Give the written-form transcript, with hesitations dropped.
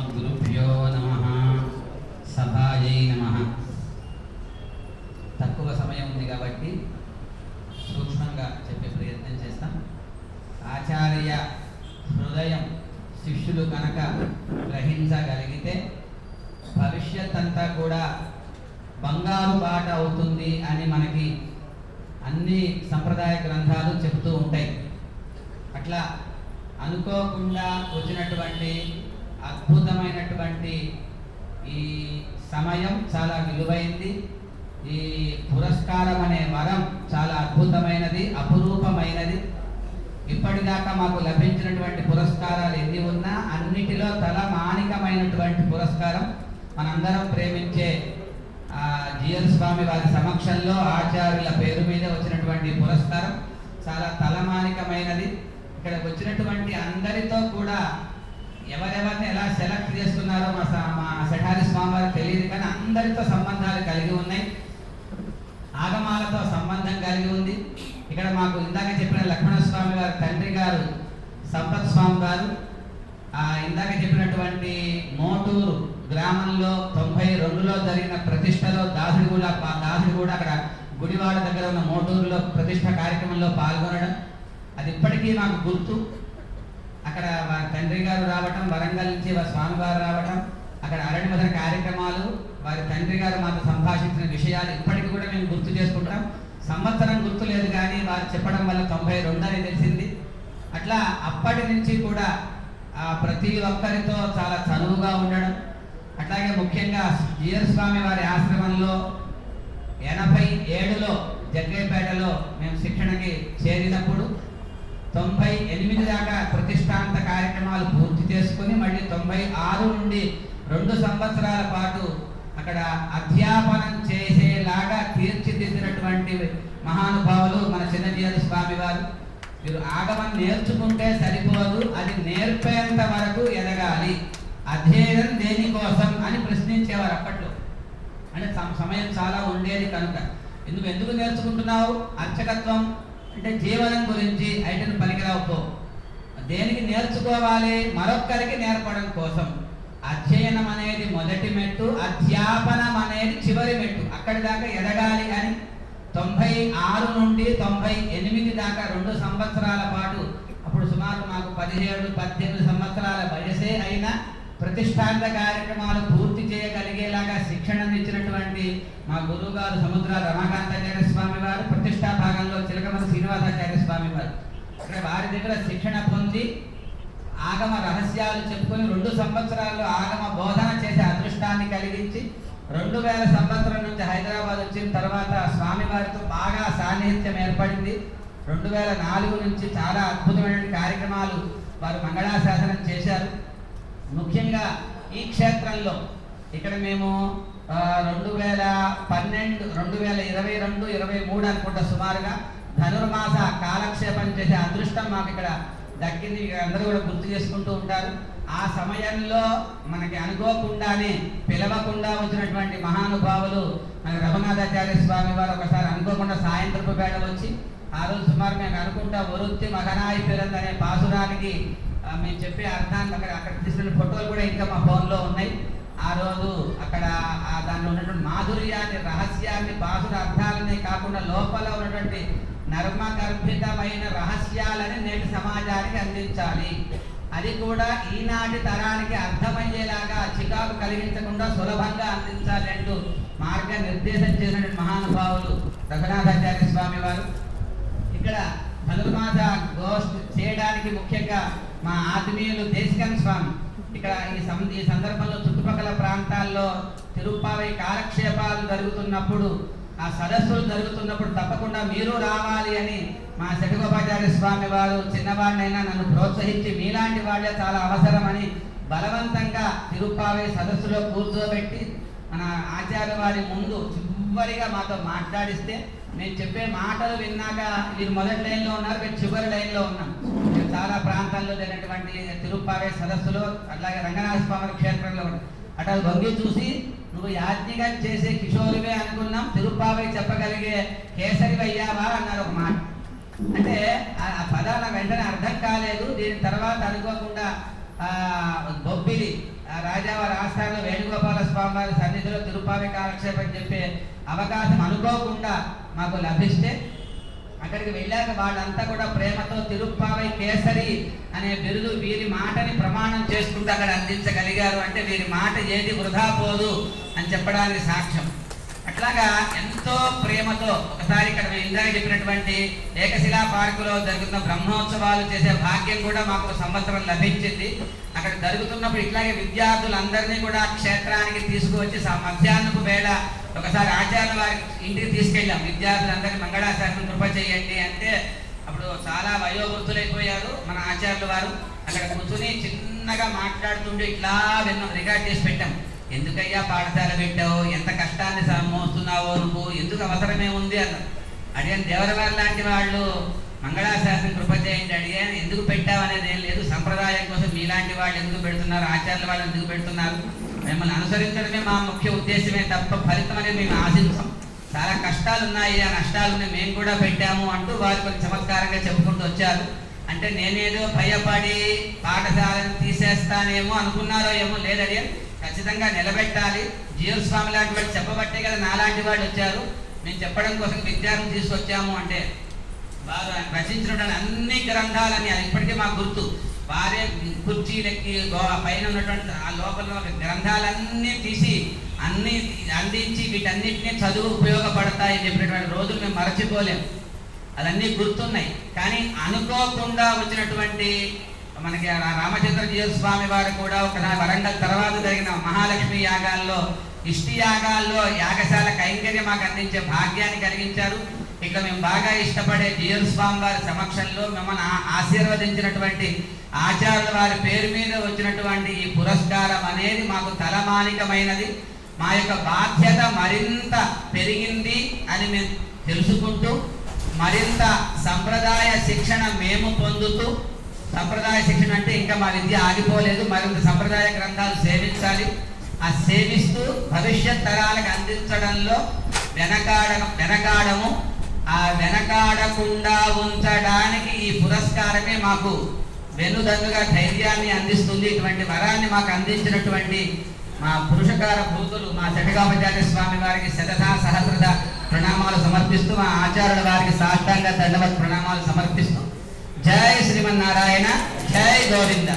అస్మద్గురుభ్యో నమః. సభాయై నమః. తక్కువ సమయం ఉంది కాబట్టి సూక్ష్మంగా చెప్పే ప్రయత్నం చేస్తాం. ఆచార్య హృదయం శిష్యులు కనుక గ్రహించగలిగితే భవిష్యత్ అంతా కూడా బంగారు బాట అవుతుంది అని మనకి అన్ని సంప్రదాయ గ్రంథాలు చెబుతూ ఉంటాయి. అట్లా అనుకోకుండా వచ్చినటువంటి అద్భుతమైనటువంటి ఈ సమయం చాలా విలువైంది. ఈ పురస్కారం అనే వరం చాలా అద్భుతమైనది, అపురూపమైనది. ఇప్పటిదాకా మాకు లభించినటువంటి పురస్కారాలు ఎన్ని ఉన్నా అన్నిటిలో తలమానికమైనటువంటి పురస్కారం మనందరం ప్రేమించే జిఎల్ స్వామి వారి సమక్షంలో ఆచార్యుల పేరు మీద వచ్చినటువంటి పురస్కారం చాలా తలమానికమైనది. ఇక్కడ వచ్చినటువంటి అందరితో కూడా ఎవరెవరిని ఎలా సెలెక్ట్ చేస్తున్నారో మా శఠారి స్వామి వారికి తెలియదు, కానీ అందరితో సంబంధాలు కలిగి ఉన్నాయి, ఆగమాలతో సంబంధం కలిగి ఉంది. ఇక్కడ మాకు ఇందాక చెప్పిన లక్ష్మణస్వామి వారి తండ్రి గారు సంపత్ స్వామి గారు, ఇందాక చెప్పినటువంటి మోటూరు గ్రామంలో 92లో జరిగిన ప్రతిష్టలో దాసుడు కూడా అక్కడ గుడివాడ దగ్గర ఉన్న మోటూరులో ప్రతిష్ట కార్యక్రమంలో పాల్గొనడం అది ఇప్పటికీ మాకు గుర్తు. అక్కడ వారి తండ్రి గారు రావటం, వరంగల్ నుంచి వారి స్వామివారు రావటం, అక్కడ అరణ్యమదన కార్యక్రమాలు, వారి తండ్రి గారు మాతో సంభాషించిన విషయాలు ఇప్పటికీ కూడా మేము గుర్తు చేసుకుంటాం. సంవత్సరం గుర్తు లేదు కానీ వారు చెప్పడం వల్ల 92 అని తెలిసింది. అట్లా అప్పటి నుంచి కూడా ప్రతి ఒక్కరితో చాలా చనువుగా ఉండడం. అట్లాగే ముఖ్యంగా జిఎల్ స్వామి వారి ఆశ్రమంలో 87లో జగ్గైపేటలో మేము శిక్షణకి చేరినప్పుడు 98 దాకా ప్రతిష్టాంత కార్యక్రమాలు పూర్తి చేసుకుని మళ్ళీ 96 నుండి 2 సంవత్సరాల పాటు అక్కడ అధ్యాపనం చేసేలాగా తీర్చిదిద్దినటువంటి మహానుభావులు మన చిన్నజీయర్ స్వామి వారు. మీరు ఆగమం నేర్చుకుంటే సరిపోదు, అది నేర్పేంత వరకు ఎదగాలి. అధ్యయనం దేనికోసం అని ప్రశ్నించేవారు అప్పట్లో. అంటే సమయం చాలా ఉండేది కనుక ఎందుకు నేర్చుకుంటున్నావు? అర్చకత్వం అంటే జీవనం గురించి ఐటెన్ పనికిరావుకో. దేనికి నేర్చుకోవాలి? మరొక్కరికి నేర్పడం కోసం. అధ్యయనం అనేది మొదటి మెట్టు, అధ్యాపనం అనేది చివరి మెట్టు. అక్కడి దాకా ఎదగాలి అని 96 నుండి 98 దాకా 2 సంవత్సరాల పాటు, అప్పుడు సుమారు మాకు 17-18 సంవత్సరాల వయసే అయినా ప్రతిష్టాంత కార్యక్రమాలు పూర్తి చేయగలిగేలాగా శిక్షణనిచ్చినటువంటి మా గురువు గారు సముద్ర రమాకాంతాచార్య స్వామి వారు, ప్రతిష్టా భాగంలో చిలకమల శ్రీనివాసాచార్య స్వామి వారు. ఇక్కడ వారి దగ్గర శిక్షణ పొంది ఆగమ రహస్యాలు చెప్పుకొని 2 సంవత్సరాల్లో ఆగమ బోధన చేసే అదృష్టాన్ని కలిగించి 2000 సంవత్సరం నుంచి హైదరాబాద్ వచ్చిన తర్వాత స్వామి వారితో బాగా సాన్నిహిత్యం ఏర్పడింది. 2004 నుంచి చాలా అద్భుతమైన కార్యక్రమాలు వారు మంగళాశాసనం చేశారు. ముఖ్యంగా ఈ క్షేత్రంలో ఇక్కడ మేము 2012, 2022, 23 అనుకుంటా సుమారుగా ధనుర్మాస కాలక్షేపం చేసే అదృష్టం మాకు ఇక్కడ దక్కింది. అందరూ కూడా గుర్తు చేసుకుంటూ ఉంటారు. ఆ సమయంలో మనకి అనుకోకుండానే పిలవకుండా వచ్చినటువంటి మహానుభావులు మన రఘునాథాచార్య స్వామి వారు ఒకసారి అనుకోకుండా సాయంత్రపు వేళ వచ్చి, ఆ రోజు సుమారు మేము అనుకుంటా వరుత్తి మగనాయి పిరంద్ అనే పాసురానికి మేము చెప్పే అర్థాన్ని అక్కడ తీసుకున్న ఫోటోలు కూడా ఇంకా మా ఫోన్లో ఉన్నాయి. ఆ రోజు అక్కడ దానిలో ఉన్నటువంటి మాధుర్యాన్ని, రహస్యాన్ని, పాసుర అర్థాలనే కాకుండా లోపల ఉన్నటువంటి నర్మగర్భితమైన రహస్యాలని నేటి సమాజానికి అందించాలి. అది కూడా ఈనాటి తరానికి అర్థమయ్యేలాగా చికాకు కలిగించకుండా సులభంగా అందించాలి అంటూ మార్గ నిర్దేశం చేసినటువంటి మహానుభావులు రఘునాథాచార్య స్వామి వారు. ఇక్కడ ధనుర్మాస గోష్ఠి చేయడానికి ముఖ్యంగా మా ఆత్మీయులు దేశికన్ స్వామి ఇక్కడ ఈ సందర్భంలో చుట్టుపక్కల ప్రాంతాల్లో తిరుప్పావై కాలక్షేపాలు జరుగుతున్నప్పుడు, ఆ సదస్సులు జరుగుతున్నప్పుడు తప్పకుండా మీరు రావాలి అని మా శఠగోపాచార్య స్వామి వారు చిన్నవాడినైనా నన్ను ప్రోత్సహించి మీలాంటి వాళ్ళే చాలా అవసరమని బలవంతంగా తిరుప్పావై సదస్సులో కూర్చోబెట్టి మన ఆచార్య వారి ముందు చివరిగా మాతో మాట్లాడిస్తే నేను చెప్పే మాటలు విన్నాక మీరు మొదటి లైన్లో ఉన్నారు, మేము చివరి లైన్లో ఉన్నాం. మేము చాలా ప్రాంతాల్లో జరిగినటువంటి తిరుప్పావై సదస్సులో, అట్లాగే రంగనాథ స్వామి క్షేత్రంలో అట్లా వంగి చూసి, నువ్వు యాజ్ఞగా చేసే కిషోరివే అనుకున్నాం, తిరుప్పావై చెప్పగలిగే కేసరి అయ్యావా అన్నారు ఒక మాట. అంటే ఆ పదాల వెంటనే అర్థం కాలేదు. దీని తర్వాత అనుకోకుండా బొబ్బిలి ఆ రాజావారి ఆస్థానంలో వేణుగోపాల స్వామి వారి సన్నిధిలో తిరుపావి కాలక్షేపం చెప్పే అవకాశం అనుకోకుండా మాకు లభిస్తే అక్కడికి వెళ్ళాక వాళ్ళంతా కూడా ప్రేమతో తిరుప్పావై కేసరి అనే బిరుదు వీరి మాటని ప్రమాణం చేసుకుంటూ అక్కడ అందించగలిగారు. అంటే వీరి మాట ఏది వృధా పోదు అని చెప్పడానికి సాక్ష్యం. అట్లాగా ఎంతో ప్రేమతో ఒకసారి ఇక్కడ మేము ఇందాక చెప్పినటువంటి ఏకశిలా పార్కులో జరుగుతున్న బ్రహ్మోత్సవాలు చేసే భాగ్యం కూడా మాకు సంవత్సరం లభించింది. అక్కడ జరుగుతున్నప్పుడు ఇట్లాగే విద్యార్థులందరినీ కూడా క్షేత్రానికి తీసుకువచ్చి మధ్యాహ్నపు వేళ ఒకసారి ఆచార్యుల వారి ఇంటికి తీసుకెళ్ళాం. విద్యార్థులందరినీ మంగళాశాసనం కృప చేయండి అంటే అప్పుడు చాలా వయోవృద్ధులైపోయారు మన ఆచార్యుల వారు. అక్కడ కూర్చుని చిన్నగా మాట్లాడుతుంటే ఇట్లా విన్నాం, రికార్డ్ చేసి పెట్టాం. ఎందుకయ్యా పాఠశాల పెట్టావు, ఎంత కష్టాన్ని మోస్తున్నావో నువ్వు, ఎందుకు అవసరమే ఉంది అన్నారు. అడిగాను దేవరవారి లాంటి వాళ్ళు మంగళాశాసనం కృప చేయండి అడిగాను. ఎందుకు పెట్టావు అనేది ఏం లేదు, సంప్రదాయం కోసం మీలాంటి వాళ్ళు ఎందుకు పెడుతున్నారు, ఆచార్యుల వాళ్ళు ఎందుకు పెడుతున్నారు, మిమ్మల్ని అనుసరించడమే మా ముఖ్య ఉద్దేశమే తప్ప ఫలితం అనేది మేము ఆశించాం. చాలా కష్టాలు ఉన్నాయి, ఆ నష్టాలని మేము కూడా పెట్టాము అంటూ వారు కొంచెం చమత్కారంగా చెప్పుకుంటూ వచ్చారు. అంటే నేనేదో భయపడి పాఠశాలను తీసేస్తానేమో అనుకున్నారో ఏమో, లేదడియా ఖచ్చితంగా నిలబెట్టాలి. జీవన్ స్వామి లాంటి వాళ్ళు చెప్పబట్టే కదా నాలాంటి వాళ్ళు వచ్చారు, మేము చెప్పడం కోసం విద్యార్థులు తీసుకొచ్చాము అంటే వారు రచించినటువంటి అన్ని గ్రంథాలని అది ఇప్పటికే మాకు గుర్తు. వారే కుర్చీలెక్కి పైన ఉన్నటువంటి ఆ లోపల గ్రంథాలన్నీ తీసి అన్ని అందించి వీటన్నిటినీ చదువు ఉపయోగపడతాయని చెప్పినటువంటి రోజులు మేము మరచిపోలేము. అదన్నీ గుర్తున్నాయి. కానీ అనుకోకుండా వచ్చినటువంటి మనకి రామచంద్ర జీవ స్వామి వారు కూడా ఒకసారి వరంగల్ తర్వాత జరిగిన మహాలక్ష్మి యాగాల్లో ఇష్టి యాగాల్లో యాగశాల కైంకర్యం మాకు అందించే భాగ్యాన్ని కలిగించారు. ఇక మేము బాగా ఇష్టపడే జీవ స్వామి వారి సమక్షంలో మిమ్మల్ని ఆశీర్వదించినటువంటి ఆచార్యుల వారి పేరు మీద వచ్చినటువంటి ఈ పురస్కారం అనేది మాకు తలమానికమైనది. మా యొక్క బాధ్యత మరింత పెరిగింది అని మేము తెలుసుకుంటూ మరింత సంప్రదాయ శిక్షణ మేము పొందుతూ, సంప్రదాయ శిక్షణ అంటే ఇంకా మా విద్య ఆగిపోలేదు, మరింత సంప్రదాయ గ్రంథాలు సేవించాలి. ఆ సేవిస్తూ భవిష్యత్ తరాలకు అందించడంలో వెనకాడము. ఆ వెనకాడకుండా ఉంచడానికి ఈ పురస్కారమే మాకు వెన్నుదన్నుగా ధైర్యాన్ని అందిస్తుంది. ఇటువంటి వరాన్ని మాకు అందించినటువంటి మా పురుషకార భూతులు మా చటగాపచార్య స్వామి వారికి శతధా సహస్రద ప్రణామాలు సమర్పిస్తూ, మా ఆచార్యుల వారికి సాష్టాంగ దండవత్ ప్రణామాలు సమర్పిస్తూ, జై శ్రీమన్నారాయణ, జై గోవింద.